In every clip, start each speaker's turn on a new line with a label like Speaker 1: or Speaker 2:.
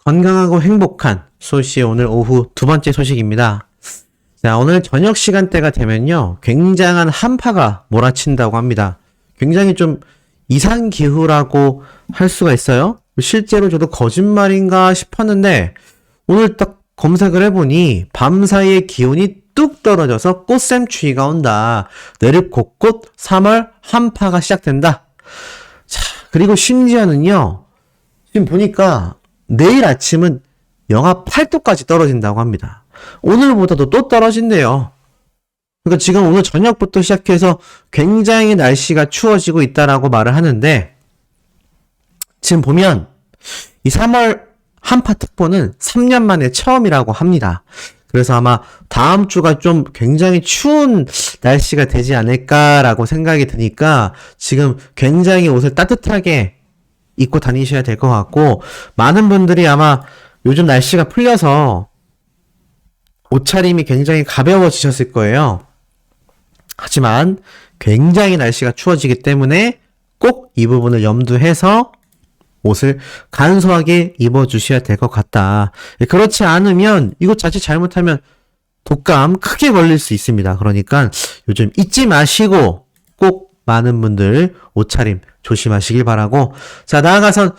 Speaker 1: 건강하고 행복한 소시의 오늘 오후 두 번째 소식입니다. 자, 오늘 저녁 시간대가 되면요, 굉장한 한파가 몰아친다고 합니다. 굉장히 좀 이상 기후라고 할 수가 있어요. 실제로 저도 거짓말인가 싶었는데 오늘 딱 검색을 해보니 밤사이에 기온이 뚝 떨어져서 꽃샘추위가 온다. 내륙 곳곳 3월 한파가 시작된다. 자, 그리고 심지어는요, 지금 보니까 내일 아침은 영하 8도까지 떨어진다고 합니다. 오늘보다도 또 떨어진대요. 그러니까 지금 오늘 저녁부터 시작해서 굉장히 날씨가 추워지고 있다라고 말을 하는데, 지금 보면 이 3월 한파특보는 3년 만에 처음이라고 합니다. 그래서 아마 다음 주가 좀 굉장히 추운 날씨가 되지 않을까라고 생각이 드니까 지금 굉장히 옷을 따뜻하게 입고 다니셔야 될 것 같고, 많은 분들이 아마 요즘 날씨가 풀려서 옷차림이 굉장히 가벼워지셨을 거예요. 하지만 굉장히 날씨가 추워지기 때문에 꼭 이 부분을 염두해서 옷을 간소하게 입어주셔야 될 것 같다. 그렇지 않으면 이것 자칫 잘못하면 독감 크게 걸릴 수 있습니다. 그러니까 요즘 잊지 마시고 꼭 많은 분들 옷차림 조심하시길 바라고, 자, 나아가선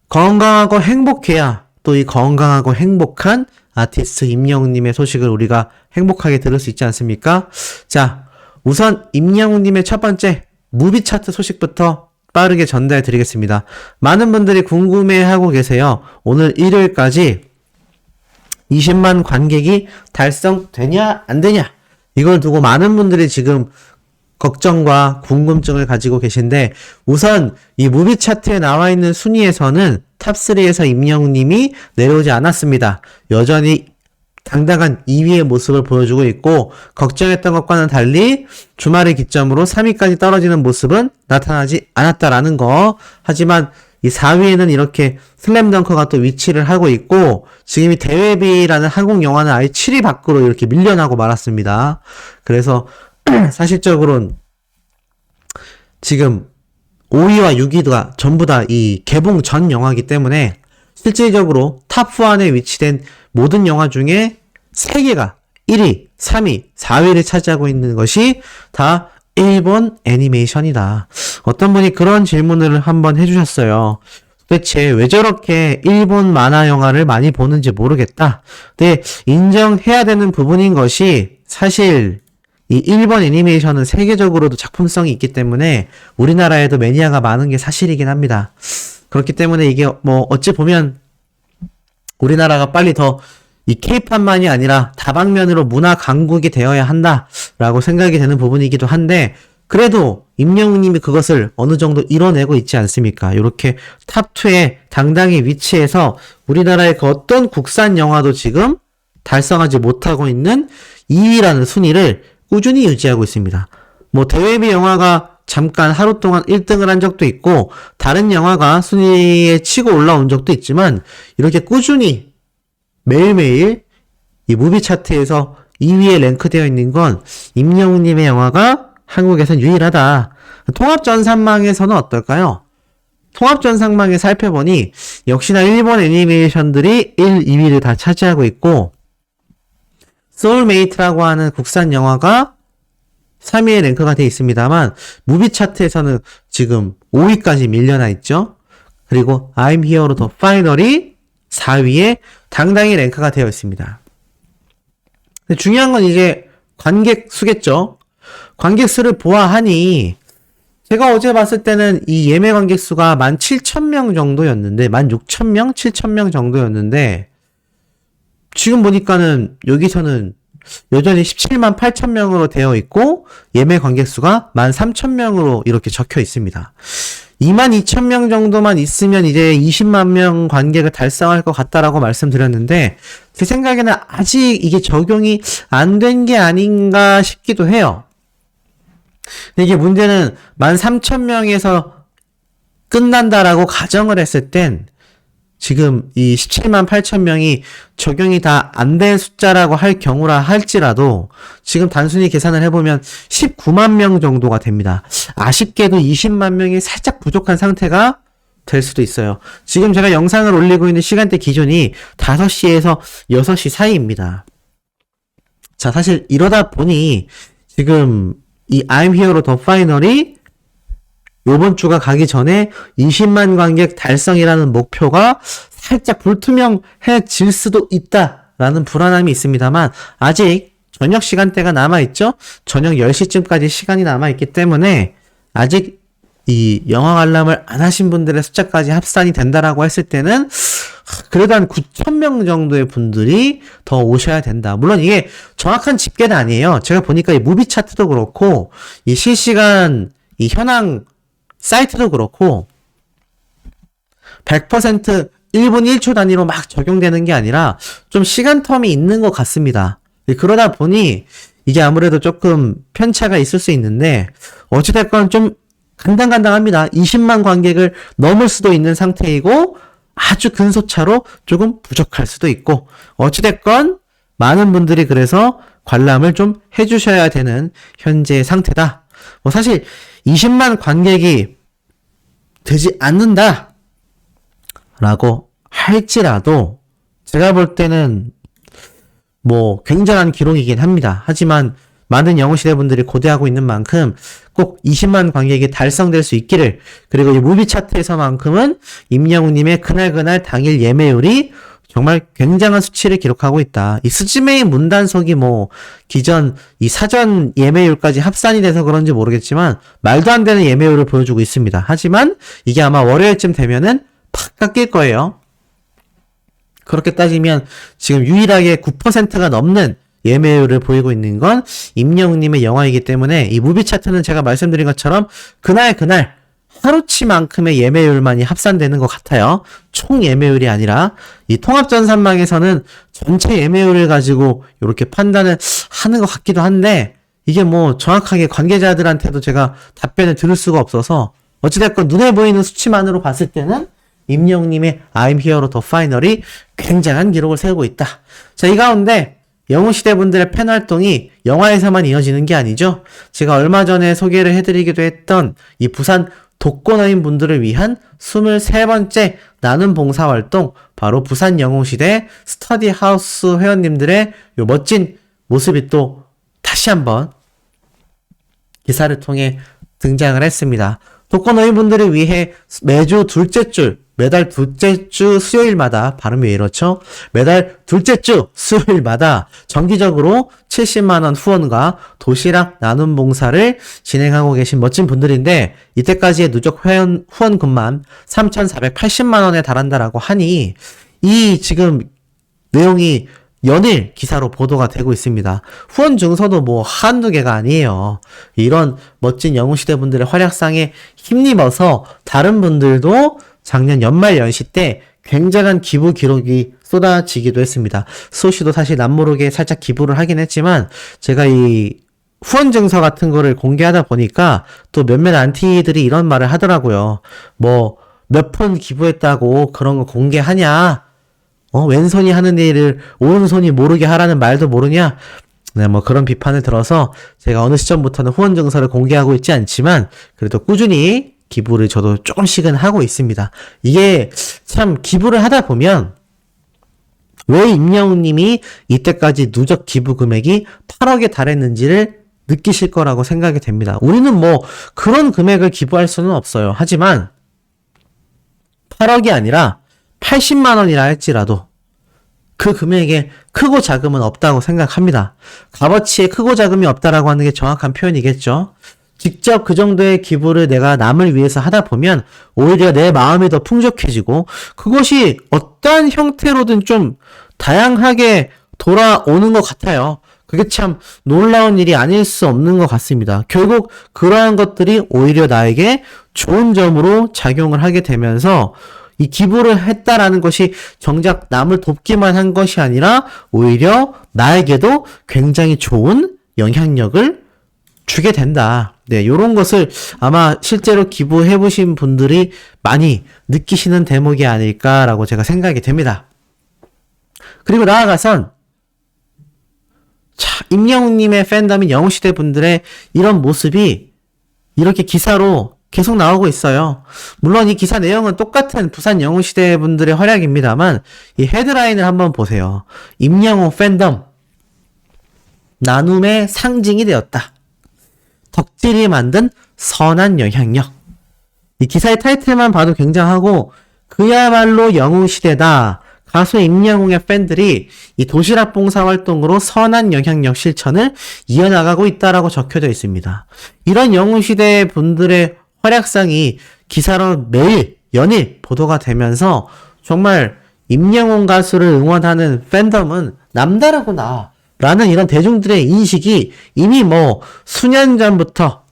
Speaker 1: 건강하고 행복해야 또 이 건강하고 행복한 아티스트 임영웅님의 소식을 우리가 행복하게 들을 수 있지 않습니까? 자, 우선 임영웅님의 첫 번째 무비 차트 소식부터 빠르게 전달해 드리겠습니다. 많은 분들이 궁금해하고 계세요. 오늘 일요일까지 20만 관객이 달성되냐 안 되냐, 이걸 두고 많은 분들이 지금 걱정과 궁금증을 가지고 계신데, 우선 이 무비 차트에 나와 있는 순위에서는 탑3에서 임영웅님이 내려오지 않았습니다. 여전히 당당한 2위의 모습을 보여주고 있고, 걱정했던 것과는 달리 주말을 기점으로 3위까지 떨어지는 모습은 나타나지 않았다라는 거. 하지만 이 4위에는 이렇게 슬램덩크가 또 위치를 하고 있고, 지금 이 대회비라는 한국 영화는 아예 7위 밖으로 이렇게 밀려나고 말았습니다. 그래서 사실적으로는 지금 5위와 6위가 전부 다 이 개봉 전 영화이기 때문에 실질적으로 탑4안에 위치된 모든 영화 중에 3개가 1위, 3위, 4위를 차지하고 있는 것이 다 일본 애니메이션이다. 어떤 분이 그런 질문을 한번 해주셨어요. 도대체 왜 저렇게 일본 만화 영화를 많이 보는지 모르겠다. 근데 인정해야 되는 부분인 것이, 사실 이 일본 애니메이션은 세계적으로도 작품성이 있기 때문에 우리나라에도 매니아가 많은 게 사실이긴 합니다. 그렇기 때문에 이게 뭐 어찌 보면 우리나라가 빨리 더 이 케이팝만이 아니라 다방면으로 문화 강국이 되어야 한다라고 생각이 되는 부분이기도 한데, 그래도 임영웅님이 그것을 어느 정도 이뤄내고 있지 않습니까? 이렇게 탑2에 당당히 위치해서 우리나라의 그 어떤 국산 영화도 지금 달성하지 못하고 있는 2위라는 순위를 꾸준히 유지하고 있습니다. 뭐 대회비 영화가 잠깐 하루 동안 1등을 한 적도 있고, 다른 영화가 순위에 치고 올라온 적도 있지만, 이렇게 꾸준히 매일매일 이 무비 차트에서 2위에 랭크되어 있는 건 임영웅님의 영화가 한국에선 유일하다. 통합전산망에서는 어떨까요? 통합전산망에 살펴보니 역시나 일본 애니메이션들이 1, 2위를 다 차지하고 있고, 소울메이트라고 하는 국산 영화가 3위에 랭크가 되어 있습니다만, 무비 차트에서는 지금 5위까지 밀려나 있죠. 그리고 I'm Here to Finally 4위에 당당히 랭크가 되어 있습니다. 근데 중요한 건 이제 관객 수겠죠. 관객 수를 보아하니, 제가 어제 봤을 때는 이 예매 관객 수가 17,000명 정도였는데, 16,000명? 7,000명 정도였는데, 지금 보니까는 여기서는 여전히 17만 8천명으로 되어 있고, 예매 관객 수가 13,000명으로 이렇게 적혀 있습니다. 22,000명 정도만 있으면 이제 20만 명 관객을 달성할 것 같다라고 말씀드렸는데, 제 생각에는 아직 이게 적용이 안 된 게 아닌가 싶기도 해요. 근데 이게 문제는 13,000명에서 끝난다라고 가정을 했을 땐 지금 이 17만 8천 명이 적용이 다 안 된 숫자라고 할 경우라 할지라도 지금 단순히 계산을 해보면 19만 명 정도가 됩니다. 아쉽게도 20만 명이 살짝 부족한 상태가 될 수도 있어요. 지금 제가 영상을 올리고 있는 시간대 기준이 5시에서 6시 사이입니다. 자, 사실 이러다 보니 지금 이 I'm Here로 더 파이널이 요번 주가 가기 전에 20만 관객 달성이라는 목표가 살짝 불투명해질 수도 있다라는 불안함이 있습니다만 아직 저녁 시간대가 남아있죠? 저녁 10시쯤까지 시간이 남아있기 때문에 아직 이 영화 관람을 안 하신 분들의 숫자까지 합산이 된다라고 했을 때는 그래도 한 9,000명 정도의 분들이 더 오셔야 된다. 물론 이게 정확한 집계는 아니에요. 제가 보니까 이 무비 차트도 그렇고 이 실시간 이 현황 사이트도 그렇고 100% 1분 1초 단위로 막 적용되는 게 아니라 좀 시간 텀이 있는 것 같습니다. 그러다 보니 이게 아무래도 조금 편차가 있을 수 있는데 어찌됐건 좀 간당간당합니다. 20만 관객을 넘을 수도 있는 상태이고 아주 근소차로 조금 부족할 수도 있고 어찌됐건 많은 분들이 그래서 관람을 좀 해주셔야 되는 현재 상태다. 뭐 사실 20만 관객이 되지 않는다 라고 할지라도 제가 볼 때는 뭐 굉장한 기록이긴 합니다. 하지만 많은 영웅시대 분들이 고대하고 있는 만큼 꼭 20만 관객이 달성될 수 있기를, 그리고 이 무비 차트에서만큼은 임영웅님의 그날 당일 예매율이 정말 굉장한 수치를 기록하고 있다. 이 스즈메의 문단속이 뭐 기존 이 사전 예매율까지 합산이 돼서 그런지 모르겠지만 말도 안 되는 예매율을 보여주고 있습니다. 하지만 이게 아마 월요일쯤 되면은 팍 깎일 거예요. 그렇게 따지면 지금 유일하게 9%가 넘는 예매율을 보이고 있는 건 임영웅님의 영화이기 때문에 이 무비 차트는 제가 말씀드린 것처럼 그날 하루치만큼의 예매율만이 합산되는 것 같아요. 총 예매율이 아니라 이 통합전산망에서는 전체 예매율을 가지고 이렇게 판단을 하는 것 같기도 한데 이게 뭐 정확하게 관계자들한테도 제가 답변을 들을 수가 없어서 어찌됐건 눈에 보이는 수치만으로 봤을 때는 임영웅님의 I'm Here로 더 파이널이 굉장한 기록을 세우고 있다. 자, 이 가운데 영웅시대 분들의 팬 활동이 영화에서만 이어지는 게 아니죠. 제가 얼마 전에 소개를 해드리기도 했던 이 부산 독거노인 분들을 위한 23번째 나눔 봉사활동, 바로 부산 영웅시대 스터디하우스 회원님들의 요 멋진 모습이 또 다시 한번 기사를 통해 등장을 했습니다. 독거노인 분들을 위해 매달 둘째 주 수요일마다, 발음이 왜 이렇죠? 매달 둘째 주 수요일마다 정기적으로 70만원 후원과 도시락 나눔 봉사를 진행하고 계신 멋진 분들인데 이때까지의 누적 후원금만 3,480만원에 달한다라고 하니 이 지금 내용이 연일 기사로 보도가 되고 있습니다. 후원 증서도 뭐 한두 개가 아니에요. 이런 멋진 영웅시대 분들의 활약상에 힘입어서 다른 분들도 작년 연말 연시 때 굉장한 기부 기록이 쏟아지기도 했습니다. 수호씨도 사실 남모르게 살짝 기부를 하긴 했지만 제가 이 후원 증서 같은 거를 공개하다 보니까 또 몇몇 안티들이 이런 말을 하더라고요. 뭐 몇 푼 기부했다고 그런 거 공개하냐? 왼손이 하는 일을 오른손이 모르게 하라는 말도 모르냐? 네, 뭐 그런 비판을 들어서 제가 어느 시점부터는 후원 증서를 공개하고 있지 않지만 그래도 꾸준히 기부를 저도 조금씩은 하고 있습니다. 이게 참 기부를 하다 보면 왜 임영웅님이 이때까지 누적 기부 금액이 8억에 달했는지를 느끼실 거라고 생각이 됩니다. 우리는 뭐 그런 금액을 기부할 수는 없어요. 하지만 8억이 아니라 80만 원이라 할지라도 그 금액에 크고 작음은 없다고 생각합니다. 값어치에 크고 작음이 없다라고 하는 게 정확한 표현이겠죠. 직접 그 정도의 기부를 내가 남을 위해서 하다 보면 오히려 내 마음이 더 풍족해지고 그것이 어떠한 형태로든 좀 다양하게 돌아오는 것 같아요. 그게 참 놀라운 일이 아닐 수 없는 것 같습니다. 결국 그러한 것들이 오히려 나에게 좋은 점으로 작용을 하게 되면서 이 기부를 했다라는 것이 정작 남을 돕기만 한 것이 아니라 오히려 나에게도 굉장히 좋은 영향력을 주게 된다. 네, 요런 것을 아마 실제로 기부해보신 분들이 많이 느끼시는 대목이 아닐까라고 제가 생각이 됩니다. 그리고 나아가선 임영웅님의 팬덤인 영웅시대 분들의 이런 모습이 이렇게 기사로 계속 나오고 있어요. 물론 이 기사 내용은 똑같은 부산 영웅시대 분들의 활약입니다만 이 헤드라인을 한번 보세요. 임영웅 팬덤 나눔의 상징이 되었다. 덕질이 만든 선한 영향력. 이 기사의 타이틀만 봐도 굉장하고 그야말로 영웅시대다. 가수 임영웅의 팬들이 이 도시락 봉사 활동으로 선한 영향력 실천을 이어나가고 있다라고 적혀져 있습니다. 이런 영웅시대 분들의 활약상이 기사로 매일 연일 보도가 되면서 정말 임영웅 가수를 응원하는 팬덤은 남다르구나 라는 이런 대중들의 인식이 이미 수년 전부터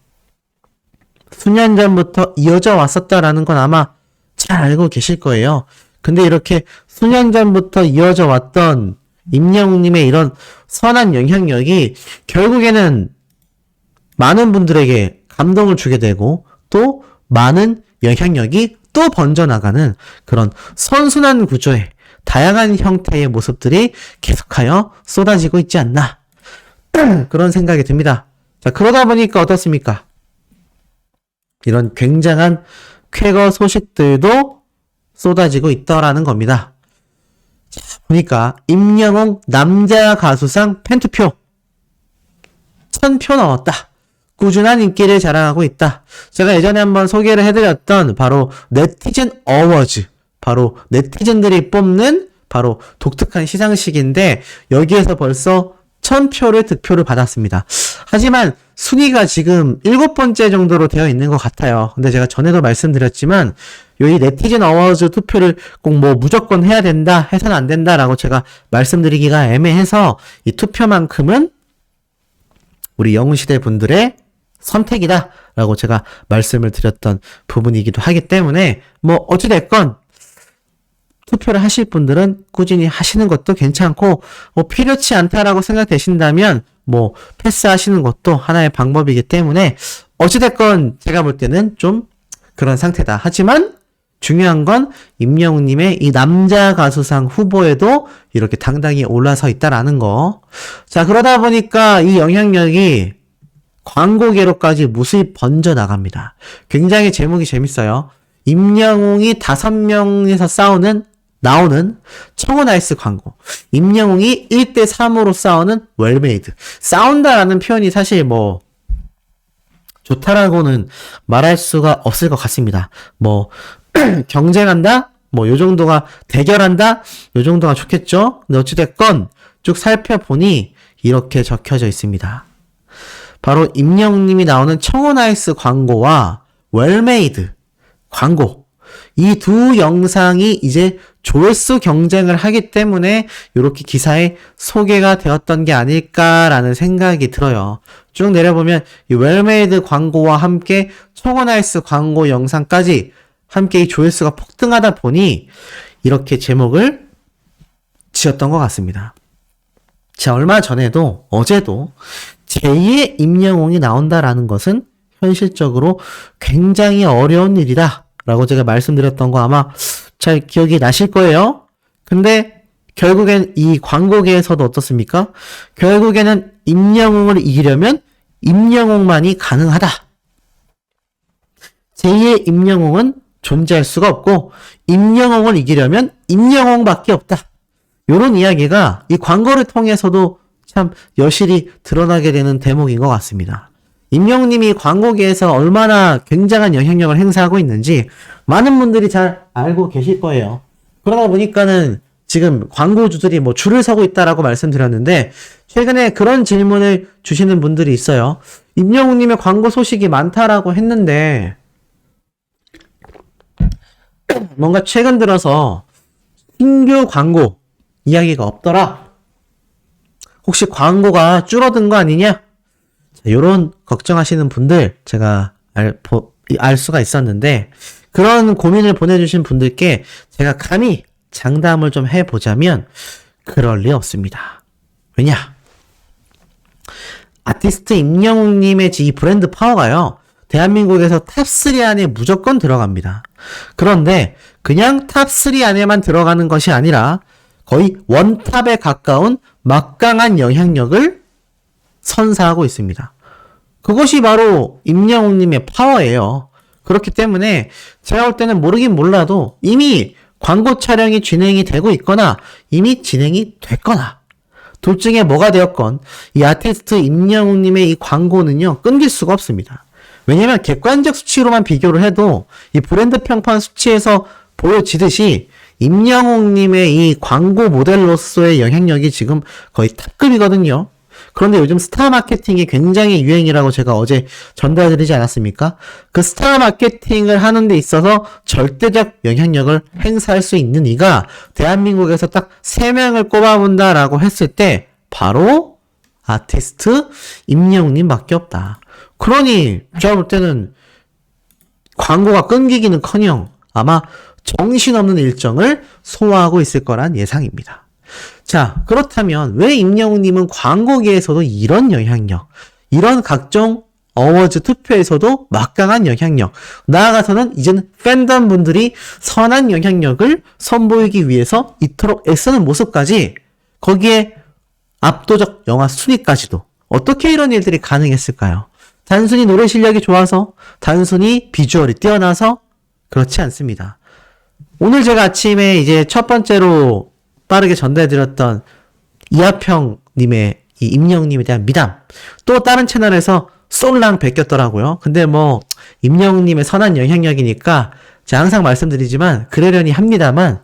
Speaker 1: 이어져 왔었다라는 건 아마 잘 알고 계실 거예요. 근데 이렇게 수년 전부터 이어져 왔던 임영웅님의 이런 선한 영향력이 결국에는 많은 분들에게 감동을 주게 되고 또 많은 영향력이 또 번져나가는 그런 선순환 구조의 다양한 형태의 모습들이 계속하여 쏟아지고 있지 않나 그런 생각이 듭니다. 자, 그러다 보니까 어떻습니까? 이런 굉장한 쾌거 소식들도 쏟아지고 있더라는 겁니다. 자, 보니까 임영웅 남자 가수상 팬투표 1000표 넘었다. 꾸준한 인기를 자랑하고 있다. 제가 예전에 한번 소개를 해드렸던 바로 네티즌 어워즈, 바로 네티즌들이 뽑는 바로 독특한 시상식인데 여기에서 벌써 1000표를 득표를 받았습니다. 하지만 순위가 지금 7번째 정도로 되어 있는 것 같아요. 근데 제가 전에도 말씀드렸지만 이 네티즌 어워즈 투표를 꼭 무조건 해야 된다, 해서는 안 된다라고 제가 말씀드리기가 애매해서 이 투표만큼은 우리 영웅시대 분들의 선택이다 라고 제가 말씀을 드렸던 부분이기도 하기 때문에 어찌됐건 투표를 하실 분들은 꾸준히 하시는 것도 괜찮고 필요치 않다라고 생각되신다면 패스하시는 것도 하나의 방법이기 때문에 어찌됐건 제가 볼 때는 좀 그런 상태다. 하지만 중요한 건 임영웅님의 이 남자 가수상 후보에도 이렇게 당당히 올라서 있다라는 거. 자, 그러다 보니까 이 영향력이 광고계로까지 무수히 번져나갑니다. 굉장히 제목이 재밌어요. 임영웅이 5명에서 나오는 청혼아이스 광고. 임영웅이 1대3으로 싸우는 웰메이드. 싸운다라는 표현이 사실 좋다라고는 말할 수가 없을 것 같습니다. 경쟁한다? 요 정도가, 대결한다? 요 정도가 좋겠죠? 근데 어찌됐건 쭉 살펴보니 이렇게 적혀져 있습니다. 바로 임영웅님이 나오는 청혼아이스 광고와 웰메이드 광고. 이 두 영상이 이제 조회수 경쟁을 하기 때문에 이렇게 기사에 소개가 되었던 게 아닐까라는 생각이 들어요. 쭉 내려보면 이 웰메이드 광고와 함께 청혼아이스 광고 영상까지 함께 이 조회수가 폭등하다 보니 이렇게 제목을 지었던 것 같습니다. 자, 얼마 전에도 어제도 제2의 임영웅이 나온다라는 것은 현실적으로 굉장히 어려운 일이다 라고 제가 말씀드렸던 거 아마 잘 기억이 나실 거예요. 근데 결국엔 이 광고계에서도 어떻습니까? 결국에는 임영웅을 이기려면 임영웅만이 가능하다. 제2의 임영웅은 존재할 수가 없고 임영웅을 이기려면 임영웅밖에 없다. 요런 이야기가 이 광고를 통해서도 참 여실히 드러나게 되는 대목인 것 같습니다. 임영웅님이 광고계에서 얼마나 굉장한 영향력을 행사하고 있는지 많은 분들이 잘 알고 계실 거예요. 그러다 보니까는 지금 광고주들이 줄을 서고 있다라고 말씀드렸는데 최근에 그런 질문을 주시는 분들이 있어요. 임영웅님의 광고 소식이 많다라고 했는데 뭔가 최근 들어서 신규 광고 이야기가 없더라. 혹시 광고가 줄어든 거 아니냐? 이런 걱정하시는 분들 제가 알 수가 있었는데 그런 고민을 보내주신 분들께 제가 감히 장담을 좀 해보자면 그럴 리 없습니다. 왜냐? 아티스트 임영웅님의 이 브랜드 파워가요. 대한민국에서 탑3 안에 무조건 들어갑니다. 그런데 그냥 탑3 안에만 들어가는 것이 아니라 거의 원탑에 가까운 막강한 영향력을 선사하고 있습니다. 그것이 바로 임영웅님의 파워예요. 그렇기 때문에 제가 볼 때는 모르긴 몰라도 이미 광고 촬영이 진행이 되고 있거나 이미 진행이 됐거나 둘 중에 뭐가 되었건 이 아티스트 임영웅님의 이 광고는요 끊길 수가 없습니다. 왜냐면 객관적 수치로만 비교를 해도 이 브랜드 평판 수치에서 보여지듯이 임영웅님의 이 광고 모델로서의 영향력이 지금 거의 탑급이거든요. 그런데 요즘 스타 마케팅이 굉장히 유행이라고 제가 어제 전달드리지 않았습니까? 그 스타 마케팅을 하는 데 있어서 절대적 영향력을 행사할 수 있는 이가 대한민국에서 딱 3명을 꼽아본다라고 했을 때 바로 아티스트 임영웅님밖에 없다. 그러니 제가 볼 때는 광고가 끊기기는커녕 아마 정신없는 일정을 소화하고 있을 거란 예상입니다. 자, 그렇다면 왜 임영웅님은 광고계에서도 이런 영향력, 이런 각종 어워즈 투표에서도 막강한 영향력, 나아가서는 이제는 팬덤 분들이 선한 영향력을 선보이기 위해서 이토록 애쓰는 모습까지 거기에 압도적 영화 순위까지도 어떻게 이런 일들이 가능했을까요? 단순히 노래 실력이 좋아서, 단순히 비주얼이 뛰어나서 그렇지 않습니다. 오늘 제가 아침에 이제 첫 번째로 빠르게 전달해드렸던 이하평님의 이 임영웅님에 대한 미담, 또 다른 채널에서 쏠랑 베꼈더라고요. 근데 뭐 임영웅님의 선한 영향력이니까 제가 항상 말씀드리지만 그러려니 합니다만,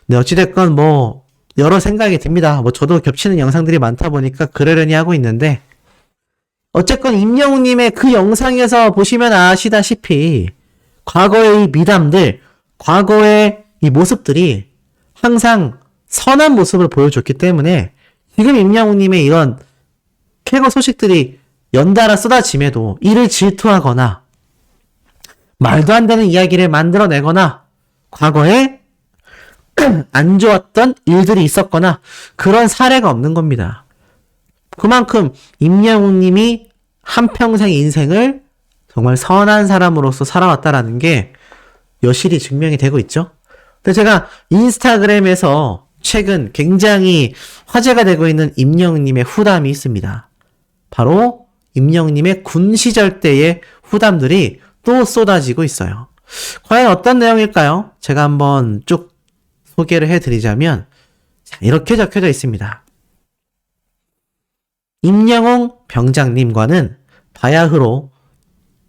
Speaker 1: 네, 어찌됐건 뭐 여러 생각이 듭니다. 뭐 저도 겹치는 영상들이 많다 보니까 그러려니 하고 있는데, 어쨌건 임영웅님의 그 영상에서 보시면 아시다시피 과거의 이 미담들, 과거의 이 모습들이 항상 선한 모습을 보여줬기 때문에 지금 임영웅님의 이런 쾌거 소식들이 연달아 쏟아짐에도 이를 질투하거나 말도 안 되는 이야기를 만들어내거나 과거에 안 좋았던 일들이 있었거나 그런 사례가 없는 겁니다. 그만큼 임영웅님이 한평생 인생을 정말 선한 사람으로서 살아왔다라는 게 여실히 증명이 되고 있죠. 근데 제가 인스타그램에서 최근 굉장히 화제가 되고 있는 임영웅님의 후담이 있습니다. 바로 임영웅님의 군 시절 때의 후담들이 또 쏟아지고 있어요. 과연 어떤 내용일까요? 제가 한번 쭉 소개를 해드리자면 이렇게 적혀져 있습니다. 임영웅 병장님과는 바야흐로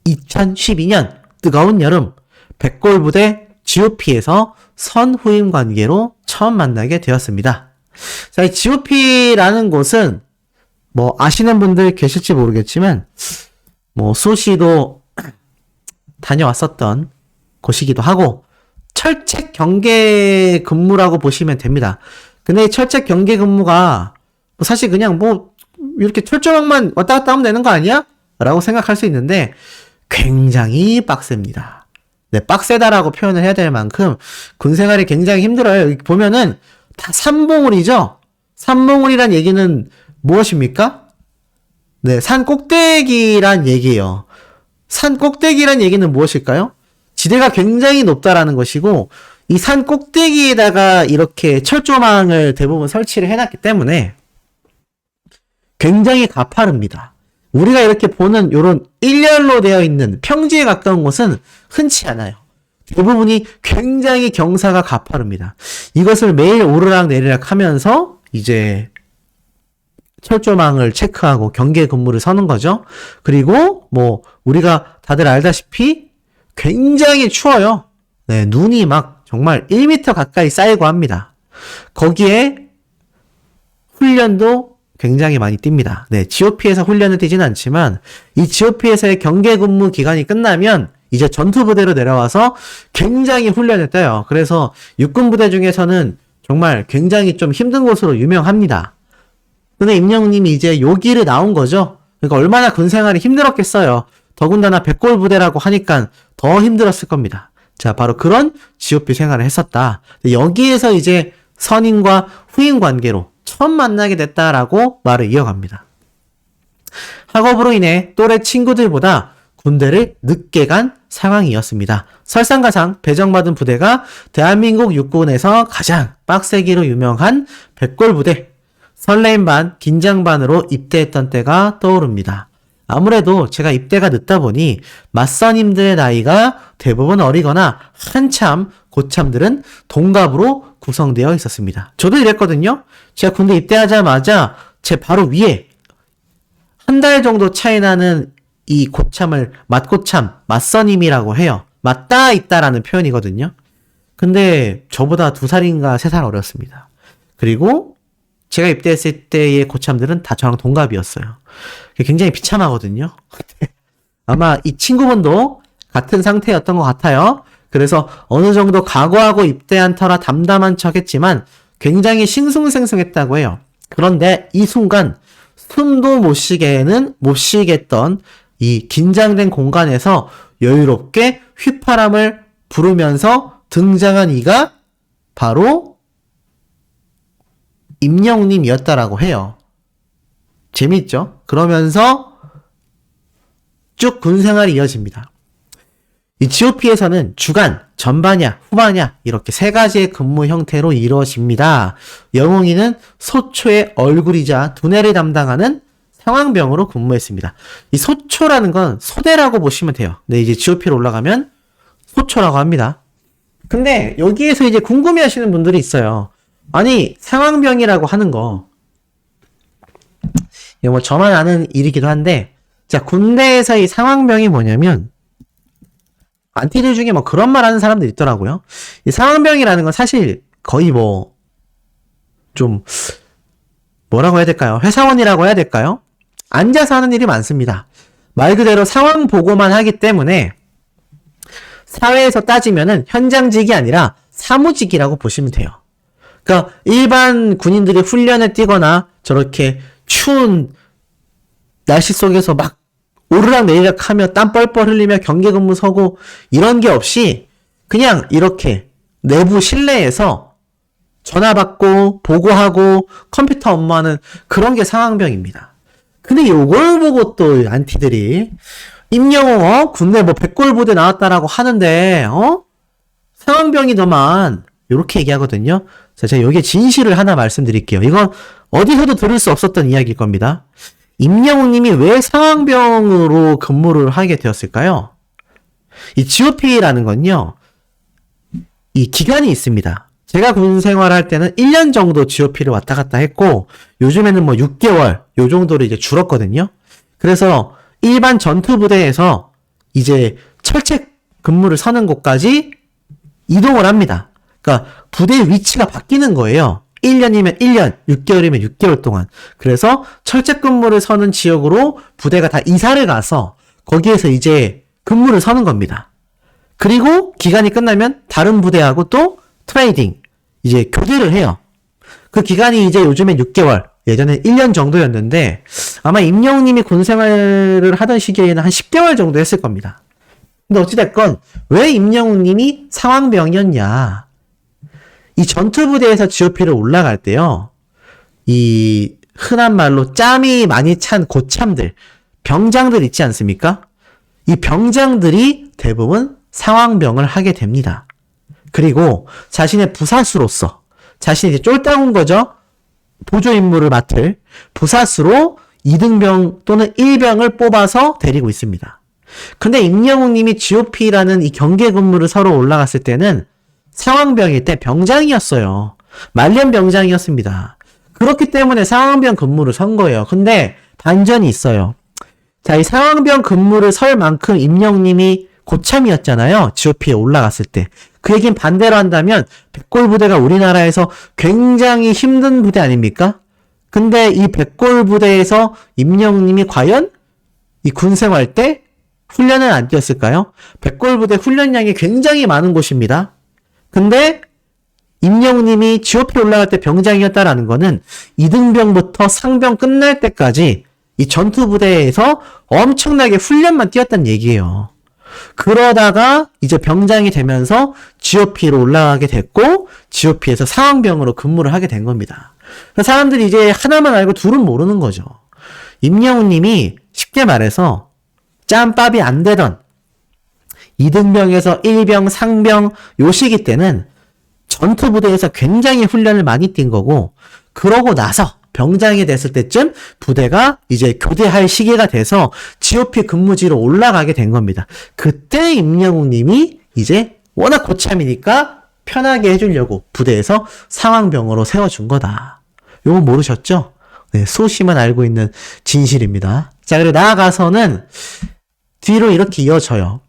Speaker 1: 2012년 뜨거운 여름 백골부대 GOP에서 선후임 관계로 처음 만나게 되었습니다. 자, 이 GOP라는 곳은 뭐 아시는 분들 계실지 모르겠지만 뭐 수시도 다녀왔었던 곳이기도 하고 철책 경계 근무라고 보시면 됩니다. 근데 이 철책 경계 근무가 뭐 사실 그냥 뭐 이렇게 철조망만 왔다 갔다 하면 되는 거 아니야? 라고 생각할 수 있는데 굉장히 빡셉니다. 네, 빡세다라고 표현을 해야 될 만큼 군생활이 굉장히 힘들어요. 여기 보면은 다 산봉우리죠? 산봉우리란 얘기는 무엇입니까? 네, 산 꼭대기란 얘기예요. 산 꼭대기란 얘기는 무엇일까요? 지대가 굉장히 높다라는 것이고 이 산 꼭대기에다가 이렇게 철조망을 대부분 설치를 해놨기 때문에 굉장히 가파릅니다. 우리가 이렇게 보는 요런 일렬로 되어 있는 평지에 가까운 곳은 흔치 않아요. 대부분이 굉장히 경사가 가파릅니다. 이것을 매일 오르락 내리락 하면서 이제 철조망을 체크하고 경계 근무를 서는 거죠. 그리고 뭐 우리가 다들 알다시피 굉장히 추워요. 네, 눈이 막 정말 1m 가까이 쌓이고 합니다. 거기에 훈련도 굉장히 많이 뜁니다. 네, GOP에서 훈련을 뛰진 않지만 이 GOP에서의 경계 근무 기간이 끝나면 이제 전투부대로 내려와서 굉장히 훈련을 뛰어요. 그래서 육군부대 중에서는 정말 굉장히 좀 힘든 곳으로 유명합니다. 근데 임영웅님이 이제 여기를 나온 거죠. 그러니까 얼마나 군생활이 힘들었겠어요. 더군다나 백골부대라고 하니까 더 힘들었을 겁니다. 자, 바로 그런 GOP 생활을 했었다. 여기에서 이제 선임과 후임 관계로 처음 만나게 됐다라고 말을 이어갑니다. 학업으로 인해 또래 친구들보다 군대를 늦게 간 상황이었습니다. 설상가상 배정받은 부대가 대한민국 육군에서 가장 빡세기로 유명한 백골부대. 설레임 반, 긴장 반으로 입대했던 때가 떠오릅니다. 아무래도 제가 입대가 늦다 보니 맞선임들의 나이가 대부분 어리거나 한참 고참들은 동갑으로 구성되어 있었습니다. 저도 이랬거든요. 제가 군대 입대하자마자 제 바로 위에 한 달 정도 차이 나는 이 고참을 맞고참, 맞선임이라고 해요. 맞다 있다라는 표현이거든요. 근데 저보다 2살인가 3살 어렸습니다. 그리고 제가 입대했을 때의 고참들은 다 저랑 동갑이었어요. 굉장히 비참하거든요. 아마 이 친구분도 같은 상태였던 것 같아요. 그래서 어느 정도 각오하고 입대한 터라 담담한 척 했지만 굉장히 싱숭생숭했다고 해요. 그런데 이 순간 숨도 못 쉬겠던 이 긴장된 공간에서 여유롭게 휘파람을 부르면서 등장한 이가 바로 임영웅님이었다라고 해요. 재밌죠? 그러면서 쭉 군생활이 이어집니다. 이 GOP에서는 주간, 전반야, 후반야 이렇게 3가지의 근무 형태로 이루어집니다. 영웅이는 소초의 얼굴이자 두뇌를 담당하는 상황병으로 근무했습니다. 이 소초라는 건 소대라고 보시면 돼요. 근데 이제 GOP로 올라가면 소초라고 합니다. 근데 여기에서 이제 궁금해하시는 분들이 있어요. 아니 상황병이라고 하는 거 이거 뭐 저만 아는 일이기도 한데, 자 군대에서 이 상황병이 뭐냐면 안티들 중에 뭐 그런 말 하는 사람들 있더라고요. 이 상황병이라는 건 사실 거의 뭐 좀 뭐라고 해야 될까요? 회사원이라고 해야 될까요? 앉아서 하는 일이 많습니다. 말 그대로 상황 보고만 하기 때문에 사회에서 따지면은 현장직이 아니라 사무직이라고 보시면 돼요. 그러니까 일반 군인들이 훈련을 뛰거나 저렇게 추운 날씨 속에서 막 오르락 내리락 하며 땀 뻘뻘 흘리며 경계 근무 서고 이런 게 없이 그냥 이렇게 내부 실내에서 전화 받고 보고하고 컴퓨터 업무하는 그런 게 상황병입니다. 근데 요걸 보고 또 안티들이 임영웅 군대 뭐 백골 부대 나왔다라고 하는데 상황병이더만 요렇게 얘기하거든요. 자, 제가 여기에 진실을 하나 말씀드릴게요. 이건 어디서도 들을 수 없었던 이야기일 겁니다. 임영웅님이 왜 상황병으로 근무를 하게 되었을까요? 이 GOP라는 건요, 이 기간이 있습니다. 제가 군 생활할 때는 1년 정도 GOP를 왔다 갔다 했고, 요즘에는 뭐 6개월, 요 정도로 이제 줄었거든요. 그래서 일반 전투부대에서 이제 철책 근무를 서는 곳까지 이동을 합니다. 그러니까 부대의 위치가 바뀌는 거예요. 1년이면 1년, 6개월이면 6개월 동안. 그래서 철책 근무를 서는 지역으로 부대가 다 이사를 가서 거기에서 이제 근무를 서는 겁니다. 그리고 기간이 끝나면 다른 부대하고 또 트레이딩, 이제 교대를 해요. 그 기간이 이제 요즘엔 6개월, 예전에 1년 정도였는데 아마 임영웅님이 군 생활을 하던 시기에는 한 10개월 정도 했을 겁니다. 근데 어찌됐건 왜 임영웅님이 상황병이었냐? 이 전투부대에서 GOP를 올라갈 때요, 이 흔한 말로 짬이 많이 찬 고참들, 병장들 있지 않습니까? 이 병장들이 대부분 상황병을 하게 됩니다. 그리고 자신의 부사수로서, 자신이 이제 쫄따군 거죠? 보조 임무를 맡을 부사수로 2등병 또는 1병을 뽑아서 데리고 있습니다. 근데 임영웅님이 GOP라는 이 경계 근무를 서로 올라갔을 때는 상황병일 때 병장이었어요. 말년 병장이었습니다. 그렇기 때문에 상황병 근무를 선 거예요. 근데 반전이 있어요. 자, 이 상황병 근무를 설 만큼 임영웅님이 고참이었잖아요. GOP에 올라갔을 때. 그 얘기는 반대로 한다면 백골 부대가 우리나라에서 굉장히 힘든 부대 아닙니까? 근데 이 백골 부대에서 임영웅님이 과연 이 군생활 때 훈련을 안 뛰었을까요? 백골 부대 훈련량이 굉장히 많은 곳입니다. 근데 임영웅님이 GOP 올라갈 때 병장이었다라는 거는 2등병부터 상병 끝날 때까지 이 전투부대에서 엄청나게 훈련만 뛰었다는 얘기예요. 그러다가 이제 병장이 되면서 GOP로 올라가게 됐고 GOP에서 상황병으로 근무를 하게 된 겁니다. 사람들이 이제 하나만 알고 둘은 모르는 거죠. 임영웅님이 쉽게 말해서 짬밥이 안 되던 2등병에서 1병, 상병 요 시기 때는 전투부대에서 굉장히 훈련을 많이 뛴 거고, 그러고 나서 병장이 됐을 때쯤 부대가 이제 교대할 시기가 돼서 GOP 근무지로 올라가게 된 겁니다. 그때 임영웅님이 이제 워낙 고참이니까 편하게 해주려고 부대에서 상황병으로 세워준 거다. 요거 모르셨죠? 네, 소씨만 알고 있는 진실입니다. 자, 그리고 나아가서는 뒤로 이렇게 이어져요.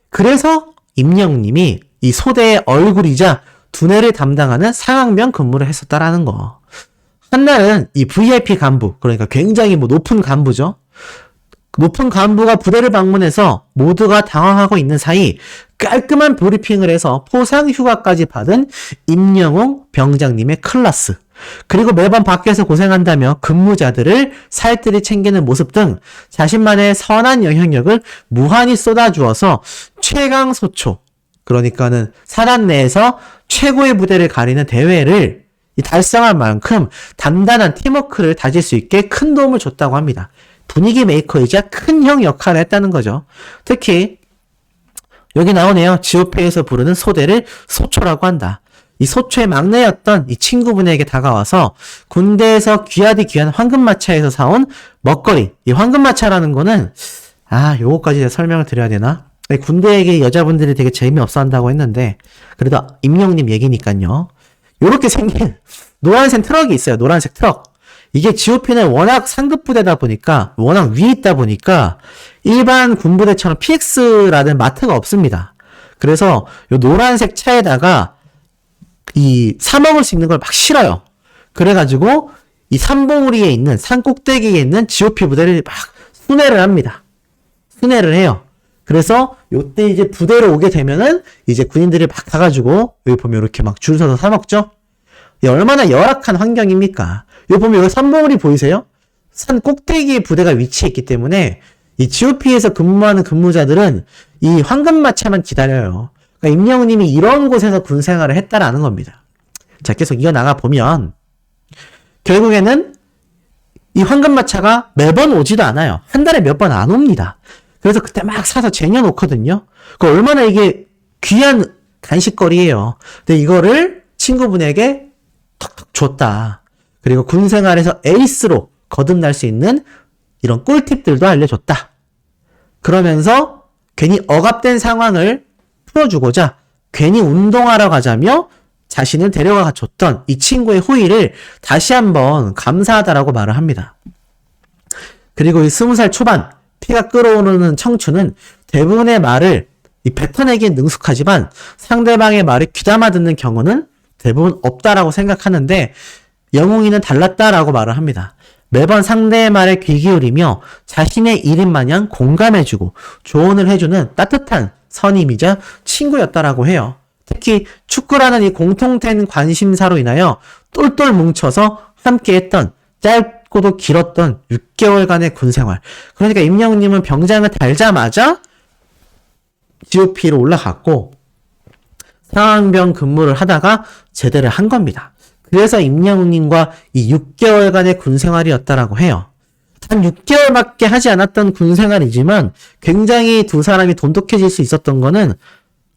Speaker 1: 그래서 임영웅님이 이 소대의 얼굴이자 두뇌를 담당하는 상황병 근무를 했었다라는 거. 한날은 이 VIP 간부, 그러니까 굉장히 높은 간부죠. 높은 간부가 부대를 방문해서 모두가 당황하고 있는 사이 깔끔한 브리핑을 해서 포상 휴가까지 받은 임영웅 병장님의 클라스. 그리고 매번 밖에서 고생한다며 근무자들을 살뜰히 챙기는 모습 등 자신만의 선한 영향력을 무한히 쏟아주어서 최강소초, 그러니까는 사단 내에서 최고의 부대를 가리는 대회를 달성한 만큼 단단한 팀워크를 다질 수 있게 큰 도움을 줬다고 합니다. 분위기 메이커이자 큰 형 역할을 했다는 거죠. 특히 여기 나오네요. GOP에서 부르는 소대를 소초라고 한다. 이 소초의 막내였던 이 친구분에게 다가와서 군대에서 귀하디 귀한 황금마차에서 사온 먹거리, 이 황금마차라는 거는 요거까지 제가 설명을 드려야 되나? 군대 얘기 여자분들이 되게 재미없어 한다고 했는데 그래도 임영웅님 얘기니까요. 요렇게 생긴 노란색 트럭이 있어요. 노란색 트럭. 이게 GOP는 워낙 상급 부대다 보니까 워낙 위에 있다 보니까 일반 군부대처럼 PX라는 마트가 없습니다. 그래서 요 노란색 차에다가 이 사 먹을 수 있는 걸 막 실어요. 그래가지고 이 산봉우리에 있는 산 꼭대기에 있는 GOP 부대를 막 순회를 합니다. 순회를 해요. 그래서 요때 이제 부대로 오게 되면은 이제 군인들이 막 가가지고 여기 보면 이렇게 막 줄 서서 사 먹죠. 얼마나 열악한 환경입니까? 여기 보면 여기 산봉우리 보이세요? 산 꼭대기에 부대가 위치해 있기 때문에 이 GOP에서 근무하는 근무자들은 이 황금마차만 기다려요. 그러니까 임영웅님이 이런 곳에서 군 생활을 했다라는 겁니다. 자, 계속 이어나가 보면 결국에는 이 황금마차가 매번 오지도 않아요. 한 달에 몇 번 안 옵니다. 그래서 그때 막 사서 쟁여놓거든요. 그 얼마나 이게 귀한 간식거리예요. 근데 이거를 친구분에게 톡톡 줬다. 그리고 군 생활에서 에이스로 거듭날 수 있는 이런 꿀팁들도 알려줬다. 그러면서 괜히 억압된 상황을 풀어주고자 괜히 운동하러 가자며 자신을 데려가 줬던 이 친구의 호의를 다시 한번 감사하다라고 말을 합니다. 그리고 이 20살 초반 피가 끓어오르는 청춘은 대부분의 말을 뱉어내기엔 능숙하지만 상대방의 말을 귀담아 듣는 경우는 대부분 없다라고 생각하는데 영웅이는 달랐다라고 말을 합니다. 매번 상대의 말에 귀 기울이며 자신의 일인 마냥 공감해주고 조언을 해주는 따뜻한 선임이자 친구였다라고 해요. 특히 축구라는 이 공통된 관심사로 인하여 똘똘 뭉쳐서 함께했던 짧고도 길었던 6개월간의 군생활. 그러니까 임영웅님은 병장을 달자마자 GOP로 올라갔고 상황병 근무를 하다가 제대를 한 겁니다. 그래서 임영웅님과 이 6개월간의 군생활이었다라고 해요. 단 6개월밖에 하지 않았던 군생활이지만 굉장히 두 사람이 돈독해질 수 있었던 거는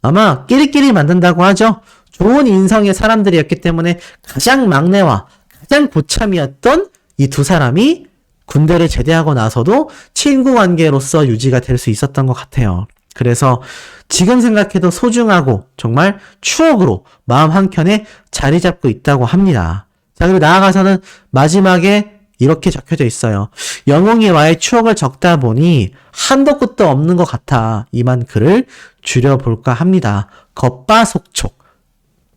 Speaker 1: 아마 끼리끼리 만든다고 하죠. 좋은 인성의 사람들이었기 때문에 가장 막내와 가장 고참이었던 이 두 사람이 군대를 제대하고 나서도 친구 관계로서 유지가 될 수 있었던 것 같아요. 그래서 지금 생각해도 소중하고 정말 추억으로 마음 한켠에 자리 잡고 있다고 합니다. 자, 그리고 나아가서는 마지막에 이렇게 적혀져 있어요. 영웅이와의 추억을 적다 보니 한도 끝도 없는 것 같아 이만 글을 줄여볼까 합니다. 겉바속촉.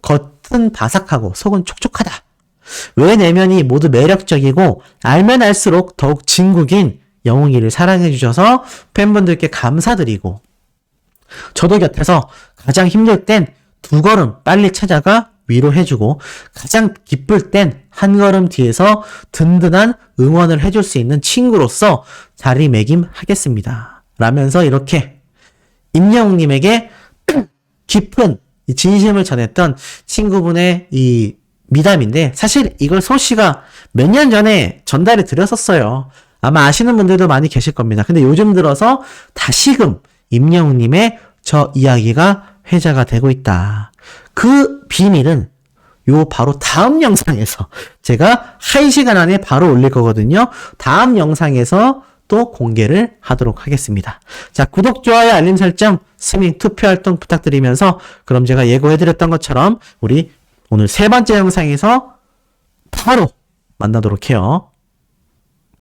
Speaker 1: 겉은 바삭하고 속은 촉촉하다. 왜 내면이 모두 매력적이고 알면 알수록 더욱 진국인 영웅이를 사랑해주셔서 팬분들께 감사드리고 저도 곁에서 가장 힘들 땐 두 걸음 빨리 찾아가 위로해주고 가장 기쁠 땐 한 걸음 뒤에서 든든한 응원을 해줄 수 있는 친구로서 자리매김하겠습니다. 라면서 이렇게 임영웅님에게 깊은 진심을 전했던 친구분의 이 미담인데 사실 이걸 소씨가 몇 년 전에 전달해 드렸었어요. 아마 아시는 분들도 많이 계실 겁니다. 근데 요즘 들어서 다시금 임영웅님의 저 이야기가 회자가 되고 있다. 그 비밀은 요 바로 다음 영상에서 제가 1시간 안에 바로 올릴 거거든요. 다음 영상에서 또 공개를 하도록 하겠습니다. 자, 구독, 좋아요, 알림 설정, 스밍, 투표 활동 부탁드리면서 그럼 제가 예고해드렸던 것처럼 우리 오늘 세 번째 영상에서 바로 만나도록 해요.